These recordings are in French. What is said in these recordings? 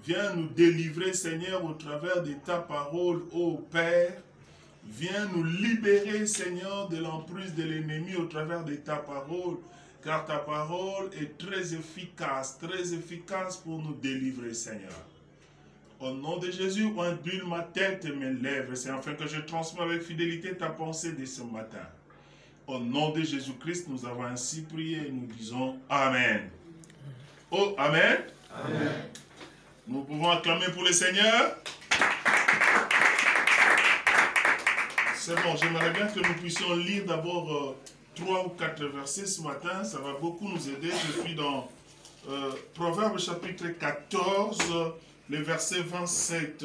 Viens nous délivrer, Seigneur, au travers de ta parole, ô Père. Viens nous libérer, Seigneur, de l'emprise de l'ennemi au travers de ta parole, car ta parole est très efficace pour nous délivrer, Seigneur. Au nom de Jésus, ondule ma tête et mes lèvres, c'est afin que je transmets avec fidélité ta pensée de ce matin. Au nom de Jésus-Christ, nous avons ainsi prié et nous disons Amen. Oh, Amen. Amen. Nous pouvons acclamer pour le Seigneur. C'est bon, j'aimerais bien que nous puissions lire d'abord 3 ou 4 versets ce matin. Ça va beaucoup nous aider. Je suis dans Proverbes chapitre 14, le verset 27.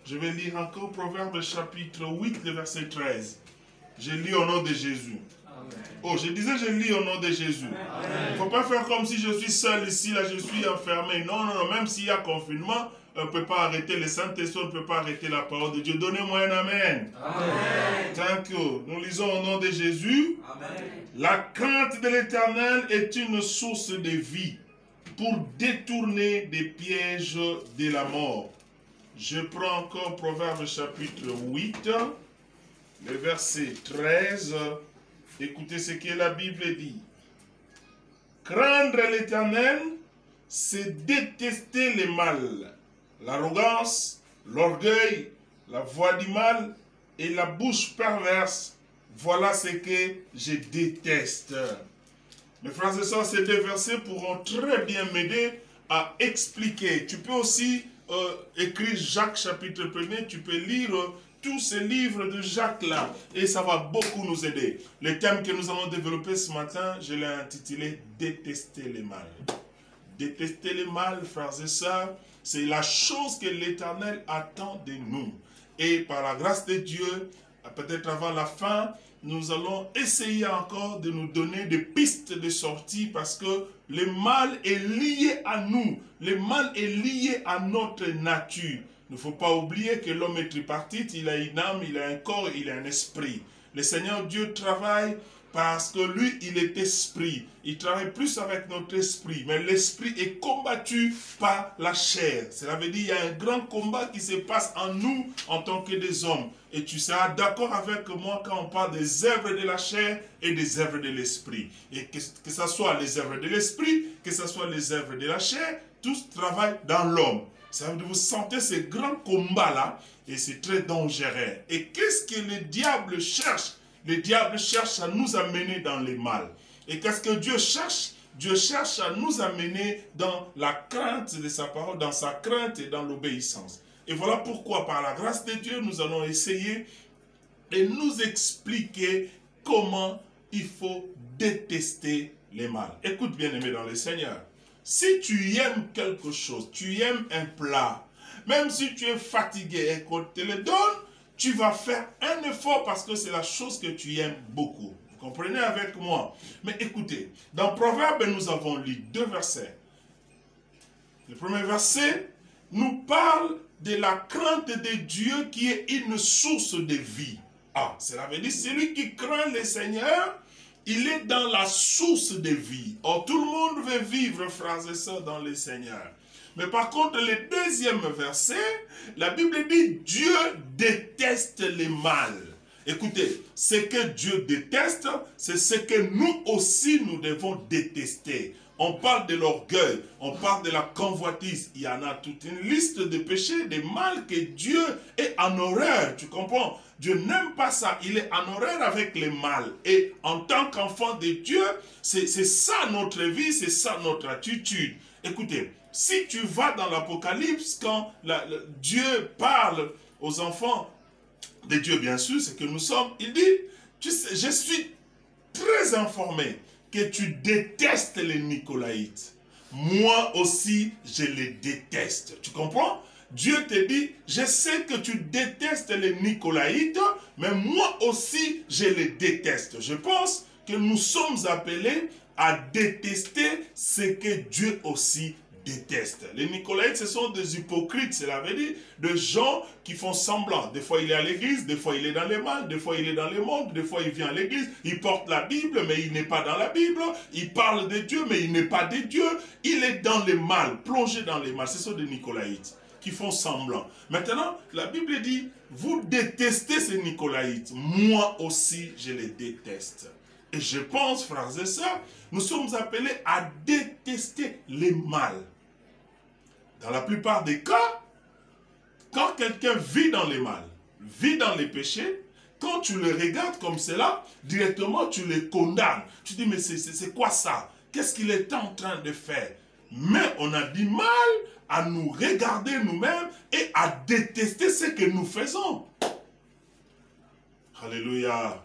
Je vais lire encore Proverbes chapitre 8, le verset 13. Je lis au nom de Jésus. Amen. Oh, je disais, je lis au nom de Jésus. Il ne faut pas faire comme si je suis seul ici, là, je suis enfermé. Non, non, non, même s'il y a confinement, on ne peut pas arrêter le Saint-Esprit, on ne peut pas arrêter la parole de Dieu. Donnez-moi un Amen. Amen. Thank you. Nous lisons au nom de Jésus. Amen. La crainte de l'Éternel est une source de vie pour détourner des pièges de la mort. Je prends encore Proverbes chapitre 8, le verset 13. Écoutez ce que la Bible dit. Craindre l'Éternel, c'est détester le mal. L'arrogance, l'orgueil, la voix du mal et la bouche perverse, voilà ce que je déteste. Mes frères et sœurs, ces deux versets pourront très bien m'aider à expliquer. Tu peux aussi écrire Jacques chapitre 1er, tu peux lire tous ces livres de Jacques là, et ça va beaucoup nous aider. Le thème que nous allons développer ce matin, je l'ai intitulé « Détester le mal ». Détester le mal, frères et sœurs, c'est la chose que l'Éternel attend de nous. Et par la grâce de Dieu, peut-être avant la fin, nous allons essayer encore de nous donner des pistes de sortie parce que le mal est lié à nous. Le mal est lié à notre nature. Il ne faut pas oublier que l'homme est tripartite, il a une âme, il a un corps, il a un esprit. Le Seigneur Dieu travaille parce que lui, il est esprit. Il travaille plus avec notre esprit. Mais l'esprit est combattu par la chair. Cela veut dire qu'il y a un grand combat qui se passe en nous en tant que des hommes. Et tu seras d'accord avec moi quand on parle des œuvres de la chair et des œuvres de l'esprit. Et que ce soit les œuvres de l'esprit, que ce soit les œuvres de la chair, tous travaillent dans l'homme. Ça veut dire que vous sentez ce grand combat-là et c'est très dangereux. Et qu'est-ce que le diable cherche? Le diable cherche à nous amener dans le mal. Et qu'est-ce que Dieu cherche? Dieu cherche à nous amener dans la crainte de sa parole, dans sa crainte et dans l'obéissance. Et voilà pourquoi, par la grâce de Dieu, nous allons essayer de nous expliquer comment il faut détester le mal. Écoute bien aimé dans le Seigneur. Si tu aimes quelque chose, tu aimes un plat, même si tu es fatigué et qu'on te le donne, tu vas faire un effort parce que c'est la chose que tu aimes beaucoup. Vous comprenez avec moi? Mais écoutez, dans Proverbes, nous avons lu 2 versets. Le premier verset nous parle de la crainte de Dieu qui est une source de vie. Ah, cela veut dire celui qui craint le Seigneur, il est dans la source de vie. Or, tout le monde veut vivre, frères et sœurs, dans le Seigneur. Mais par contre, le deuxième verset, la Bible dit « Dieu déteste le mal ». Écoutez, ce que Dieu déteste, c'est ce que nous aussi nous devons détester. On parle de l'orgueil, on parle de la convoitise. Il y en a toute une liste de péchés, de mal que Dieu est en horreur. Tu comprends? Dieu n'aime pas ça. Il est en horreur avec le mal. Et en tant qu'enfant de Dieu, c'est ça notre vie, c'est ça notre attitude. Écoutez, si tu vas dans l'Apocalypse, quand Dieu parle aux enfants de Dieu, bien sûr, c'est que nous sommes, il dit, tu sais, je suis très informé que tu détestes les Nicolaïtes. Moi aussi, je les déteste. Tu comprends? Dieu te dit, je sais que tu détestes les Nicolaïtes, mais moi aussi, je les déteste. Je pense que nous sommes appelés à détester ce que Dieu aussi déteste. Les Nicolaïtes, ce sont des hypocrites, cela veut dire des gens qui font semblant. Des fois, il est à l'église, des fois, il est dans les mal, des fois, il est dans le monde, des fois, il vient à l'église, il porte la Bible, mais il n'est pas dans la Bible. Il parle de Dieu, mais il n'est pas de Dieu. Il est dans les mal, plongé dans les mal. Ce sont des Nicolaïtes qui font semblant. Maintenant, la Bible dit, vous détestez ces Nicolaïtes. Moi aussi, je les déteste. Et je pense, frères et sœurs, nous sommes appelés à détester les mal. Dans la plupart des cas, quand quelqu'un vit dans les mal, vit dans les péchés, quand tu le regardes comme cela, directement tu le condamnes. Tu dis, mais c'est quoi ça? Qu'est-ce qu'il est en train de faire? Mais on a du mal à nous regarder nous-mêmes et à détester ce que nous faisons. Alléluia.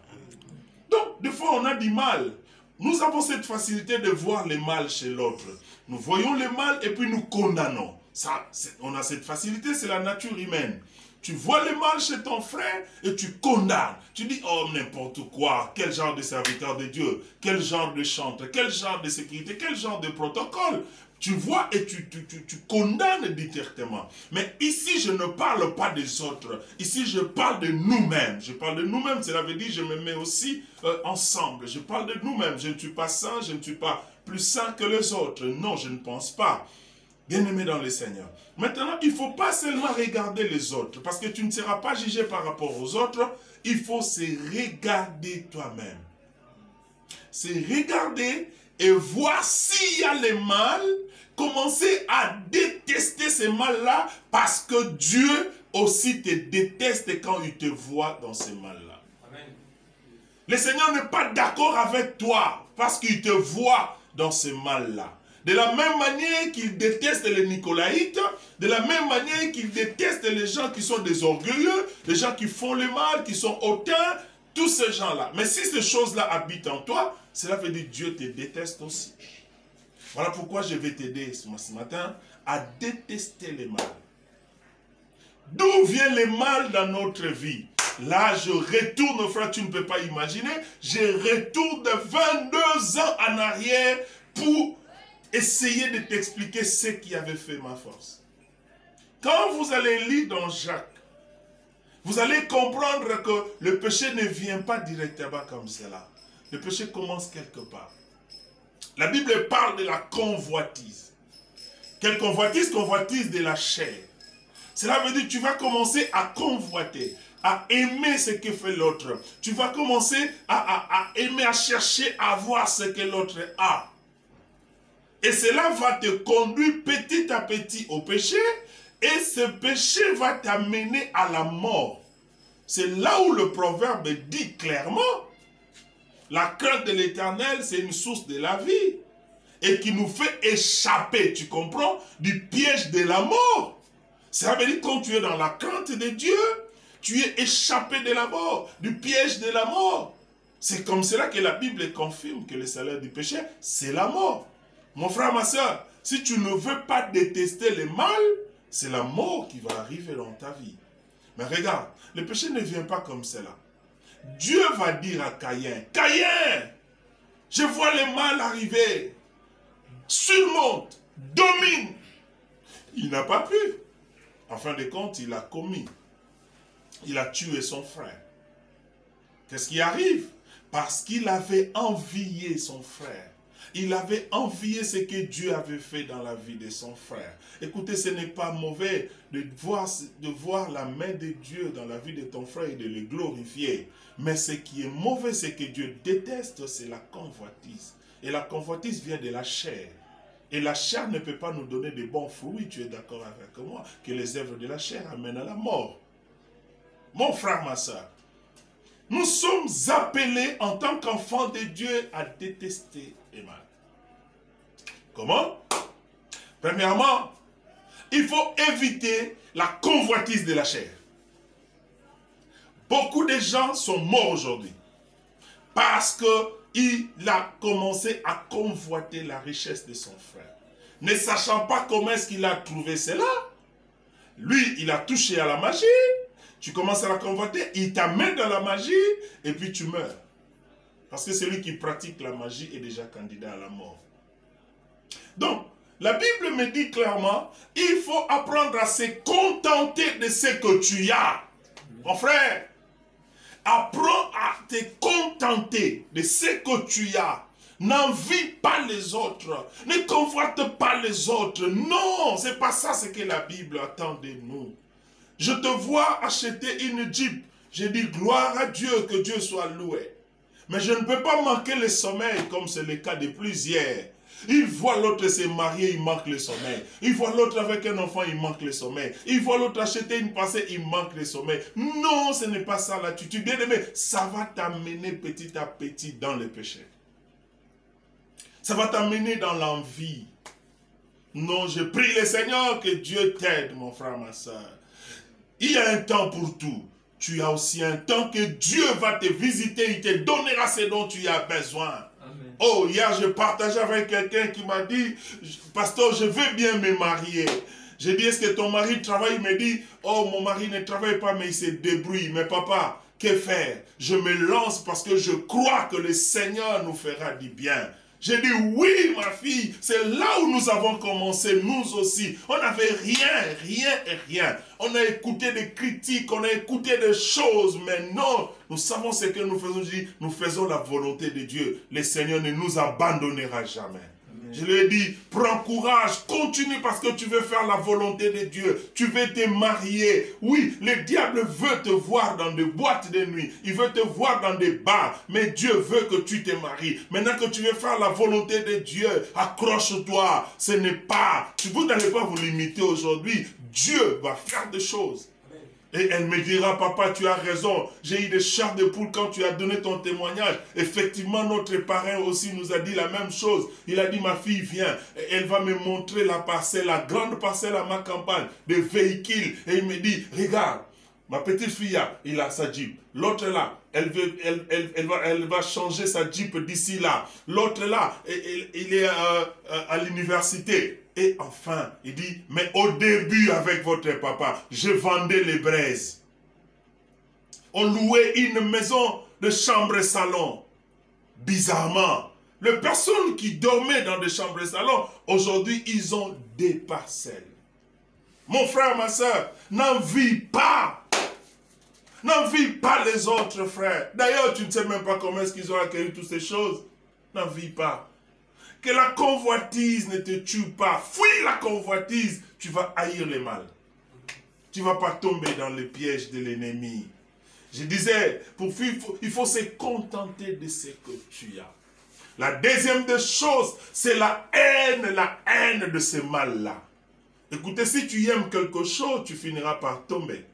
Donc, des fois, on a du mal. Nous avons cette facilité de voir le mal chez l'autre. Nous voyons le mal et puis nous condamnons. Ça, on a cette facilité, c'est la nature humaine. Tu vois le mal chez ton frère et tu condamnes. Tu dis, oh, n'importe quoi. Quel genre de serviteur de Dieu? Quel genre de chantre? Quel genre de sécurité? Quel genre de protocole? Tu vois et tu condamnes directement. Mais ici, je ne parle pas des autres. Ici, je parle de nous-mêmes. Je parle de nous-mêmes. Cela veut dire que je me mets aussi ensemble. Je parle de nous-mêmes. Je ne suis pas saint. Je ne suis pas plus saint que les autres. Non, je ne pense pas. Bien-aimé dans le Seigneur. Maintenant, il ne faut pas seulement regarder les autres. Parce que tu ne seras pas jugé par rapport aux autres. Il faut se regarder toi-même. Se regarder et voir s'il y a le mal. Commencer à détester ce mal-là parce que Dieu aussi te déteste quand il te voit dans ce mal-là. Le Seigneur n'est pas d'accord avec toi parce qu'il te voit dans ce mal-là. De la même manière qu'il déteste les Nicolaïtes, de la même manière qu'il déteste les gens qui sont des orgueilleux, les gens qui font le mal, qui sont hautains, tous ces gens-là. Mais si ces choses-là habitent en toi, cela veut dire que Dieu te déteste aussi. Voilà pourquoi je vais t'aider ce matin à détester le mal. D'où vient le mal dans notre vie? Là, je retourne, frère, tu ne peux pas imaginer, je retourne de 22 ans en arrière pour essayer de t'expliquer ce qui avait fait ma force. Quand vous allez lire dans Jacques, vous allez comprendre que le péché ne vient pas directement comme cela. Le péché commence quelque part. La Bible parle de la convoitise. Quelle convoitise? Convoitise de la chair. Cela veut dire que tu vas commencer à convoiter, à aimer ce que fait l'autre. Tu vas commencer à aimer, à chercher à voir ce que l'autre a. Et cela va te conduire petit à petit au péché. Et ce péché va t'amener à la mort. C'est là où le proverbe dit clairement, la crainte de l'Éternel, c'est une source de la vie. Et qui nous fait échapper, tu comprends, du piège de la mort. Ça veut dire que quand tu es dans la crainte de Dieu, tu es échappé de la mort, du piège de la mort. C'est comme cela que la Bible confirme que le salaire du péché, c'est la mort. Mon frère, ma soeur, si tu ne veux pas détester le mal, c'est la mort qui va arriver dans ta vie. Mais regarde, le péché ne vient pas comme cela. Dieu va dire à Caïn, Caïn, je vois le mal arriver, surmonte, domine. Il n'a pas pu. En fin de compte, il a commis. Il a tué son frère. Qu'est-ce qui arrive? Parce qu'il avait envié son frère. Il avait envié ce que Dieu avait fait dans la vie de son frère. Écoutez, ce n'est pas mauvais de voir la main de Dieu dans la vie de ton frère et de le glorifier. Mais ce qui est mauvais, ce que Dieu déteste, c'est la convoitise. Et la convoitise vient de la chair. Et la chair ne peut pas nous donner de bons fruits. Tu es d'accord avec moi que les œuvres de la chair amènent à la mort. Mon frère, ma soeur, nous sommes appelés en tant qu'enfants de Dieu à détester le mal. Comment? Premièrement, il faut éviter la convoitise de la chair. Beaucoup de gens sont morts aujourd'hui parce qu'il a commencé à convoiter la richesse de son frère. Ne sachant pas comment est-ce qu'il a trouvé cela, lui, il a touché à la magie. Tu commences à la convoiter, il t'amène dans la magie et puis tu meurs. Parce que celui qui pratique la magie est déjà candidat à la mort. Donc, La Bible me dit clairement, il faut apprendre à se contenter de ce que tu as. Mon frère, apprends à te contenter de ce que tu as. N'envie pas les autres. Ne convoite pas les autres. Non, c'est pas ça ce que la Bible attend de nous. Je te vois acheter une Jeep. J'ai dit gloire à Dieu, que Dieu soit loué. Mais je ne peux pas manquer le sommeil comme c'est le cas de plusieurs. Il voit l'autre se marier, il manque le sommeil. Il voit l'autre avec un enfant, il manque le sommeil. Il voit l'autre acheter une pensée, il manque le sommeil. Non, ce n'est pas ça l'attitude. Bien aimé, ça va t'amener petit à petit dans le péché. Ça va t'amener dans l'envie. Non, je prie le Seigneur que Dieu t'aide, mon frère, ma soeur. Il y a un temps pour tout. Tu as aussi un temps que Dieu va te visiter. Il te donnera ce dont tu as besoin. Amen. Oh, hier, je partageais avec quelqu'un qui m'a dit, pasteur, je veux bien me marier. J'ai dit, est-ce que ton mari travaille? Il me dit, oh, mon mari ne travaille pas, mais il se débrouille. Mais papa, que faire? Je me lance parce que je crois que le Seigneur nous fera du bien. J'ai dit, oui, ma fille, c'est là où nous avons commencé, nous aussi. On n'avait rien. On a écouté des critiques, on a écouté des choses, mais non, nous savons ce que nous faisons. Je dis, nous faisons la volonté de Dieu. Le Seigneur ne nous abandonnera jamais. Je lui ai dit, prends courage, continue parce que tu veux faire la volonté de Dieu. Tu veux te marier. Oui, le diable veut te voir dans des boîtes de nuit. Il veut te voir dans des bars. Mais Dieu veut que tu te maries. Maintenant que tu veux faire la volonté de Dieu, accroche-toi. Ce n'est pas, vous n'allez pas vous limiter aujourd'hui. Dieu va faire des choses. Et elle me dira, papa, tu as raison. J'ai eu des chars de poule quand tu as donné ton témoignage. Effectivement, notre parrain aussi nous a dit la même chose. Il a dit, ma fille, viens. Elle va me montrer la parcelle, la grande parcelle à ma campagne, des véhicules. Et il me dit, regarde, ma petite fille, il a sa Jeep. L'autre là, elle va changer sa Jeep d'ici là. L'autre là, il est à l'université. Et enfin, il dit, mais au début avec votre papa, je vendais les braises. On louait une maison de chambre et salon. Bizarrement, les personnes qui dormaient dans des chambres et salons, aujourd'hui, ils ont des parcelles. Mon frère, ma soeur, n'envie pas. N'envie pas les autres frères. D'ailleurs, tu ne sais même pas comment est-ce qu'ils ont accueilli toutes ces choses. N'envie pas. Que la convoitise ne te tue pas. Fuis la convoitise. Tu vas haïr le mal. Tu ne vas pas tomber dans le piège de l'ennemi. Je disais, pour fuir, il faut se contenter de ce que tu as. La deuxième des choses, c'est la haine de ce mal-là. Écoutez, si tu aimes quelque chose, tu finiras par tomber.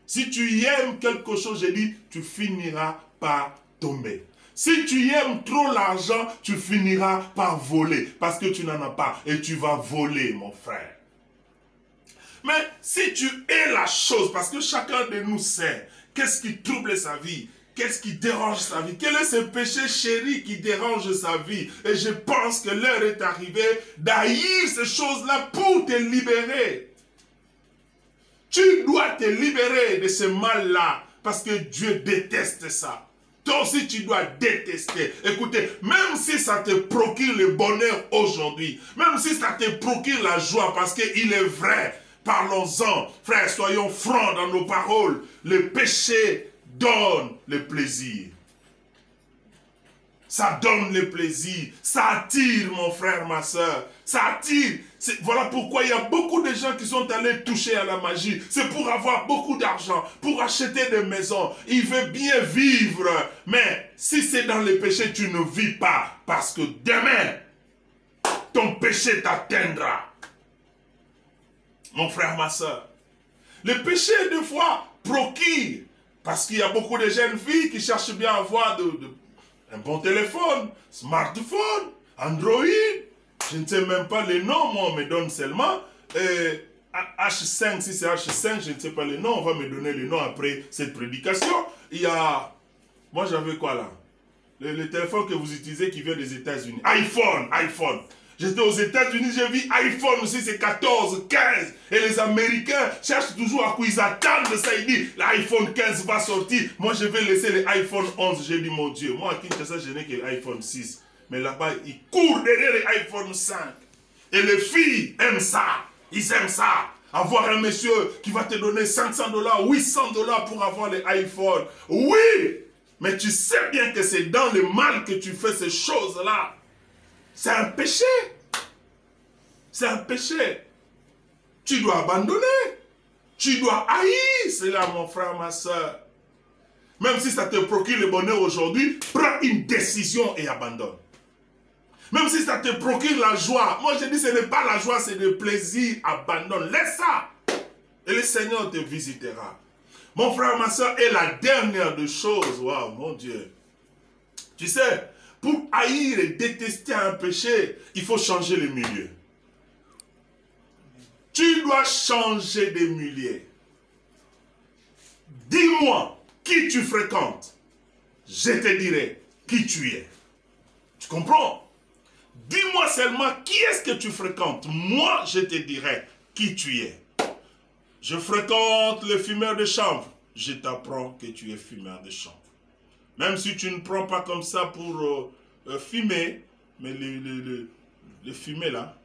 Si tu aimes quelque chose, j'ai dit, tu finiras par tomber. Si tu aimes trop l'argent, tu finiras par voler parce que tu n'en as pas et tu vas voler, mon frère. Mais si tu hais la chose, parce que chacun de nous sait qu'est-ce qui trouble sa vie, qu'est-ce qui dérange sa vie, quel est ce péché chéri qui dérange sa vie. Et je pense que l'heure est arrivée d'haïr ces choses-là pour te libérer. Tu dois te libérer de ce mal-là parce que Dieu déteste ça. Toi aussi, tu dois détester. Écoutez, même si ça te procure le bonheur aujourd'hui, même si ça te procure la joie, parce qu'il est vrai, parlons-en, frères, soyons francs dans nos paroles. Le péché donne le plaisir. Ça donne le plaisir. Ça attire, mon frère, ma soeur. Ça attire. Voilà pourquoi il y a beaucoup de gens qui sont allés toucher à la magie. C'est pour avoir beaucoup d'argent, pour acheter des maisons. Il veut bien vivre. Mais si c'est dans le péché, tu ne vis pas. Parce que demain, ton péché t'atteindra. Mon frère, ma soeur. Le péché, des fois, procure. Parce qu'il y a beaucoup de jeunes filles qui cherchent bien à avoir un bon téléphone, smartphone, Android. Je ne sais même pas les noms, moi on me donne seulement H5, si c'est H5, je ne sais pas les noms, on va me donner les noms après cette prédication. Il y a, moi j'avais quoi là? Le téléphone que vous utilisez qui vient des États-Unis. iPhone. J'étais aux États-Unis, j'ai vu iPhone aussi, c'est 14, 15. Et les Américains cherchent toujours à quoi ils attendent ça. Ils disent, l'iPhone 15 va sortir. Moi, je vais laisser l'iPhone 11. J'ai dit, mon Dieu, moi, à Kinshasa, je n'ai que l'iPhone 6. Mais là-bas, ils courent derrière l'iPhone 5. Et les filles aiment ça. Ils aiment ça. Avoir un monsieur qui va te donner 500 $, 800 $ pour avoir les iPhones. Oui, mais tu sais bien que c'est dans le mal que tu fais ces choses-là. C'est un péché. C'est un péché. Tu dois abandonner. Tu dois haïr cela, mon frère, ma soeur. Même si ça te procure le bonheur aujourd'hui, prends une décision et abandonne. Même si ça te procure la joie. Moi, je dis, ce n'est pas la joie, c'est le plaisir. Abandonne. Laisse ça. Et le Seigneur te visitera. Mon frère, ma soeur, et la dernière des choses, waouh, mon Dieu. Tu sais, pour haïr et détester un péché, il faut changer le milieu. Tu dois changer de milieu. Dis-moi qui tu fréquentes. Je te dirai qui tu es. Tu comprends? Dis-moi seulement qui est-ce que tu fréquentes. Moi, je te dirai qui tu es. Je fréquente les fumeurs de chanvre. Je t'apprends que tu es fumeur de chanvre. Même si tu ne prends pas comme ça pour fumer, mais le fumer là,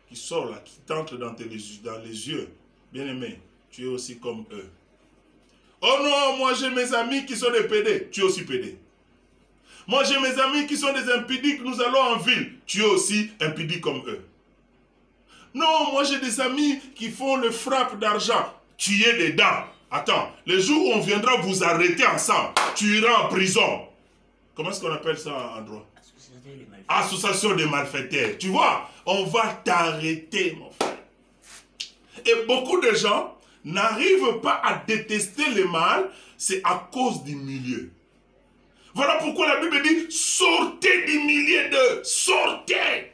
qui sort là, qui t'entre dans les yeux, bien aimé, tu es aussi comme eux. Oh non, moi j'ai mes amis qui sont des pédés, tu es aussi pédé. Moi j'ai mes amis qui sont des impudiques, nous allons en ville, tu es aussi impudique comme eux. Non, moi j'ai des amis qui font le frappe d'argent, tu es dedans. Attends, le jour où on viendra vous arrêter ensemble, tu iras en prison. Comment est-ce qu'on appelle ça en droit? Association des malfaiteurs. Tu vois, on va t'arrêter, mon frère. Et beaucoup de gens n'arrivent pas à détester le mal, c'est à cause du milieu. Voilà pourquoi la Bible dit, sortez du milieu d'eux, sortez.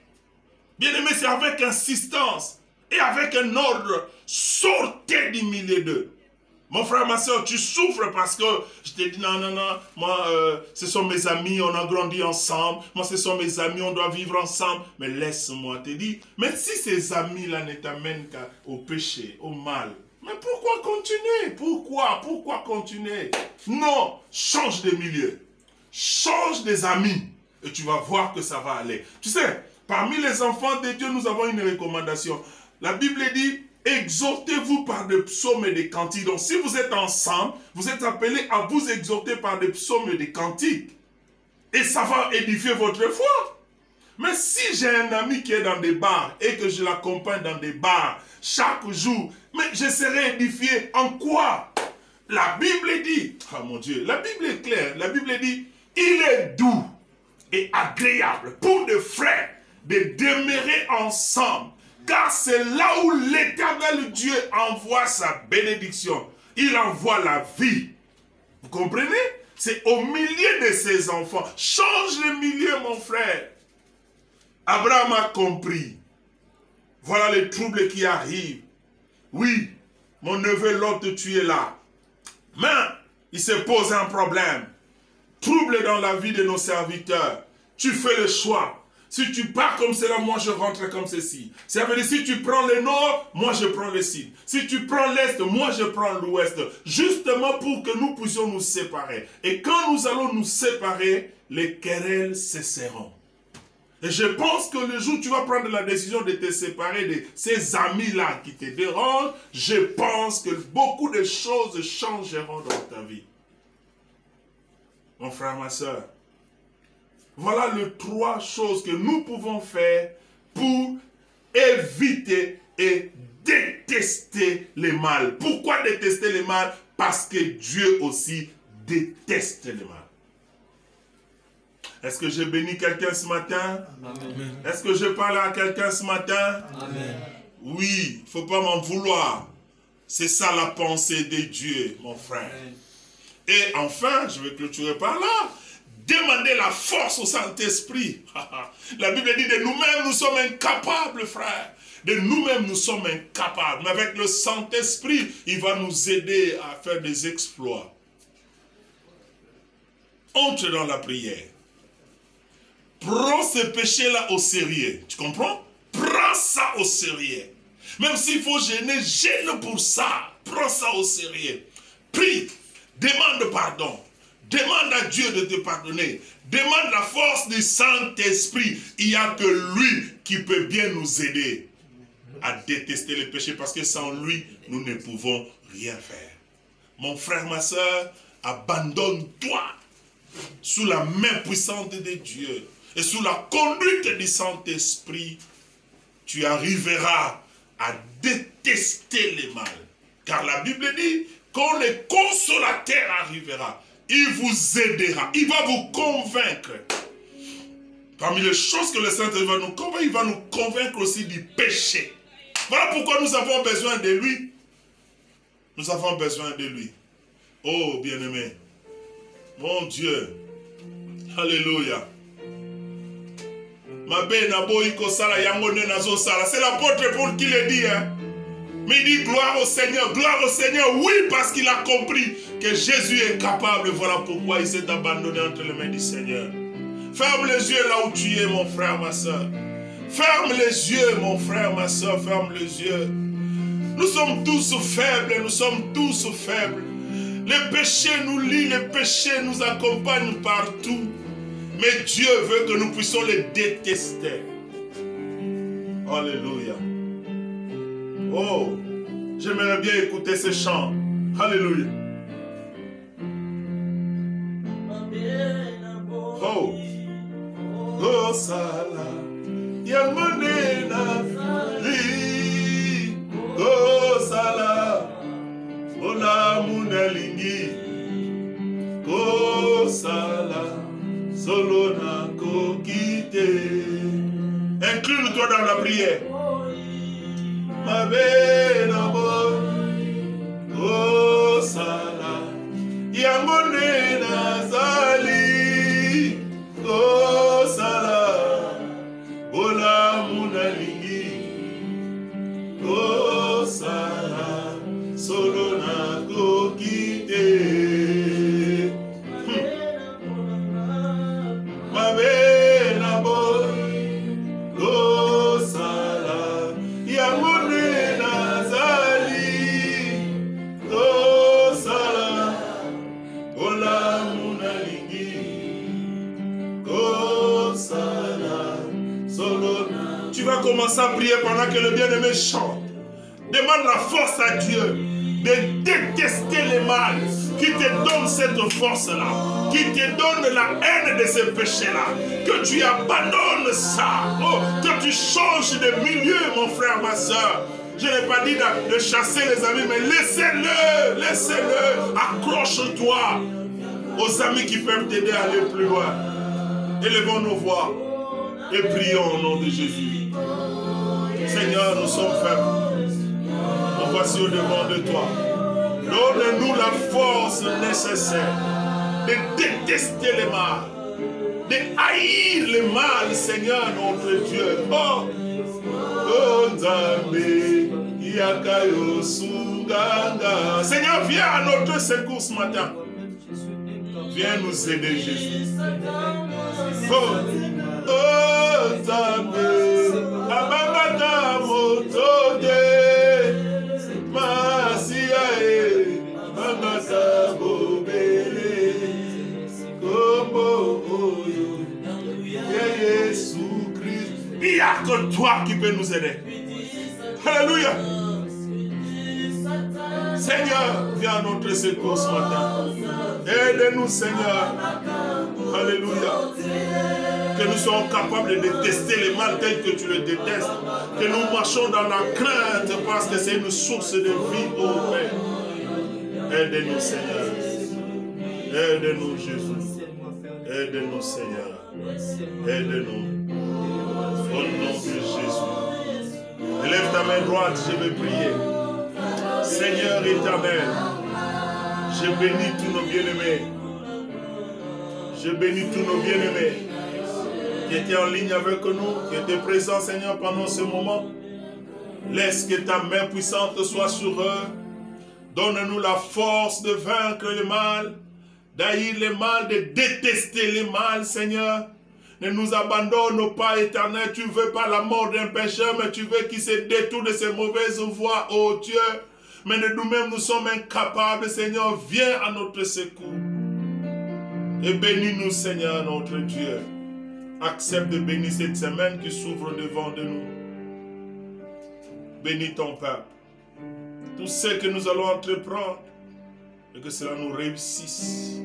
Bien aimé, c'est avec insistance et avec un ordre, sortez du milieu d'eux. Mon frère, ma soeur, tu souffres parce que je te dis non, non, non, moi, ce sont mes amis, on a grandi ensemble, moi, ce sont mes amis, on doit vivre ensemble. Mais laisse-moi te dire, mais si ces amis-là ne t'amènent qu'au péché, au mal, mais pourquoi continuer? Pourquoi continuer? Non, change de milieu, change des amis et tu vas voir que ça va aller. Tu sais, parmi les enfants de Dieu, nous avons une recommandation. La Bible dit, exhortez-vous par des psaumes et des cantiques. Donc si vous êtes ensemble, vous êtes appelés à vous exhorter par des psaumes et des cantiques. Et ça va édifier votre foi. Mais si j'ai un ami qui est dans des bars et que je l'accompagne dans des bars chaque jour, mais je serai édifié en quoi? La Bible dit, oh mon Dieu, la Bible est claire, la Bible dit, il est doux et agréable pour des frères de demeurer ensemble. Car c'est là où l'Éternel Dieu envoie sa bénédiction. Il envoie la vie. Vous comprenez? C'est au milieu de ses enfants. Change le milieu, mon frère. Abraham a compris. Voilà les troubles qui arrivent. Oui, mon neveu Lot, tu es là. Mais il se pose un problème. Trouble dans la vie de nos serviteurs. Tu fais le choix. Si tu pars comme cela, moi je rentre comme ceci. Ça veut dire si tu prends le nord, moi je prends le sud. Si tu prends l'est, moi je prends l'ouest. Justement pour que nous puissions nous séparer. Et quand nous allons nous séparer, les querelles cesseront. Et je pense que le jour où tu vas prendre la décision de te séparer de ces amis-là qui te dérangent, je pense que beaucoup de choses changeront dans ta vie. Mon frère, ma soeur. Voilà les 3 choses que nous pouvons faire pour éviter et détester le mal. Pourquoi détester le mal? Parce que Dieu aussi déteste le mal. Est-ce que j'ai béni quelqu'un ce matin? Est-ce que je parle à quelqu'un ce matin? Amen. Oui, il ne faut pas m'en vouloir. C'est ça la pensée de Dieu, mon frère. Amen. Et enfin, je vais clôturer par là. Demandez la force au Saint-Esprit. La Bible dit de nous-mêmes, nous sommes incapables, frère. De nous-mêmes, nous sommes incapables. Mais avec le Saint-Esprit, il va nous aider à faire des exploits. Entre dans la prière. Prends ce péché-là au sérieux. Tu comprends? Prends ça au sérieux. Même s'il faut gêner, gêne pour ça. Prends ça au sérieux. Prie. Demande pardon. Demande à Dieu de te pardonner. Demande la force du Saint-Esprit. Il n'y a que lui qui peut bien nous aider à détester le péché, parce que sans lui, nous ne pouvons rien faire. Mon frère, ma soeur, abandonne-toi sous la main puissante de Dieu et sous la conduite du Saint-Esprit. Tu arriveras à détester le mal. Car la Bible dit, quand le consolateur arrivera, il vous aidera, il va vous convaincre. Parmi les choses que le Saint-Esprit va nous convaincre, il va nous convaincre aussi du péché. Voilà pourquoi nous avons besoin de lui. Nous avons besoin de lui. Oh, bien-aimé, mon Dieu, alléluia. C'est l'apôtre Paul qui le dit. Hein? Mais il dit gloire au Seigneur, oui, parce qu'il a compris que Jésus est capable. Voilà pourquoi il s'est abandonné entre les mains du Seigneur. Ferme les yeux là où tu es, mon frère, ma soeur. Ferme les yeux, mon frère, ma soeur, ferme les yeux. Nous sommes tous faibles, nous sommes tous faibles. Les péchés nous lient, les péchés nous accompagnent partout. Mais Dieu veut que nous puissions les détester. Alléluia. Oh, j'aimerais bien écouter ce chant. Alléluia. Oh, oh, Sala. Yamonena, li, oh, Sala. Ola munalingi, oh, Sala. Solona kokite. Incline-toi dans la prière. Ma belle oh sala yamone nazali oh sala ola munalingi oh sala solona kokite ma belle oh sala yamone Tu vas commencer à prier pendant que le bien-aimé chante. Demande la force à Dieu de détester le mal, qui te donne cette force-là, qui te donne la haine de ces péchés-là, que tu abandonnes ça, oh, que tu changes de milieu, mon frère, ma soeur. Je n'ai pas dit de chasser les amis, mais laissez-le, laissez-le, accroche-toi aux amis qui peuvent t'aider à aller plus loin. Élevons nos voix et prions au nom de Jésus. Seigneur, nous sommes faibles. Nous voici au devant de toi. Donne-nous la force nécessaire de détester le mal, de haïr le mal, Seigneur, notre Dieu. Oh, Seigneur, viens à notre secours ce matin. Viens nous aider, Jésus. Oh, oh, Zambé, Abangata Motode, Masiae, Abangata Bobele, Kombo Oyo, Jésus-Christ. Il n'y a que toi qui peux nous aider. Alléluia. Seigneur, viens à notre secours ce matin. Aide-nous, Seigneur. Alléluia. Que nous soyons capables de détester le mal tel que tu le détestes. Que nous marchons dans la crainte parce que c'est une source de vie, ô Père. Aide-nous, Seigneur. Aide-nous, Jésus. Aide-nous, Seigneur. Aide-nous. Au nom de Jésus. Élève ta main droite, je vais prier. Seigneur éternel, je bénis tous nos bien-aimés. Je bénis tous nos bien-aimés qui étaient en ligne avec nous, qui étaient présents, Seigneur, pendant ce moment. Laisse que ta main puissante soit sur eux. Donne-nous la force de vaincre le mal, d'haïr le mal, de détester le mal, Seigneur. Ne nous abandonne pas, éternel. Tu ne veux pas la mort d'un pécheur, mais tu veux qu'il se détourne de ses mauvaises voies, ô Dieu. Mais de nous-mêmes, nous sommes incapables, Seigneur. Viens à notre secours. Et bénis-nous, Seigneur, notre Dieu. Accepte de bénir cette semaine qui s'ouvre devant de nous. Bénis ton peuple. Tout ce que nous allons entreprendre, et que cela nous réussisse.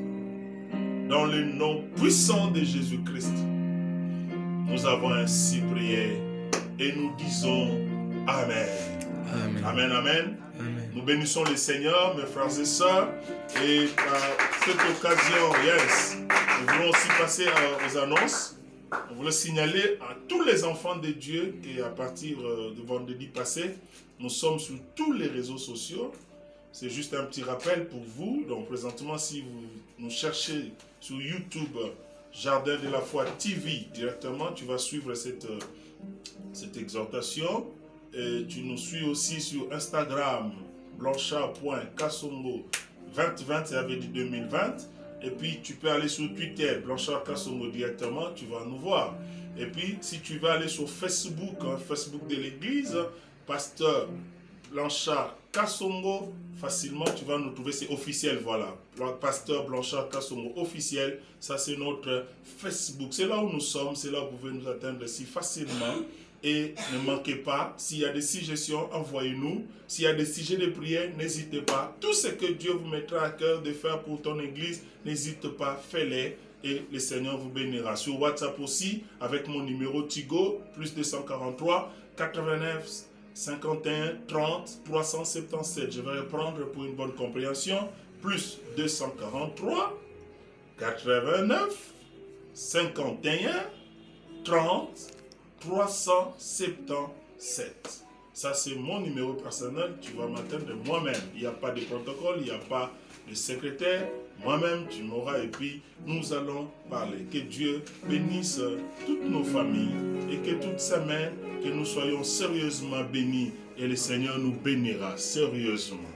Dans le nom puissant de Jésus-Christ, nous avons ainsi prié et nous disons Amen. Amen. Amen, amen. Amen. Nous bénissons le Seigneur, mes frères et sœurs. Et à cette occasion, nous voulons aussi passer aux annonces. On voulait signaler à tous les enfants de Dieu qu'à partir de vendredi passé, nous sommes sur tous les réseaux sociaux. C'est juste un petit rappel pour vous. Donc présentement, si vous nous cherchez sur YouTube, Jardin de la Foi TV, directement, tu vas suivre cette exhortation. Et tu nous suis aussi sur Instagram, blanchard.kassongo 2020, ça avait dit 2020. Et puis tu peux aller sur Twitter, Blanchard Kassongo directement, tu vas nous voir. Et puis si tu vas aller sur Facebook, Facebook de l'église, Pasteur Blanchard Kassongo, facilement tu vas nous trouver, c'est officiel, voilà. Pasteur Blanchard Kassongo officiel, ça c'est notre Facebook. C'est là où nous sommes, c'est là où vous pouvez nous atteindre si facilement. Et ne manquez pas, s'il y a des suggestions, envoyez-nous. S'il y a des sujets de prière, n'hésitez pas. Tout ce que Dieu vous mettra à cœur de faire pour ton église, n'hésite pas, fais-les. Et le Seigneur vous bénira. Sur WhatsApp aussi, avec mon numéro Tigo, plus 243 89 51 30 377. Je vais reprendre pour une bonne compréhension. Plus 243 89 51 30 377. Ça, c'est mon numéro personnel. Tu vas m'atteindre moi-même. Il n'y a pas de protocole, il n'y a pas de secrétaire. Moi-même, tu m'auras et puis nous allons parler. Que Dieu bénisse toutes nos familles et que toute semaine, que nous soyons sérieusement bénis et le Seigneur nous bénira sérieusement.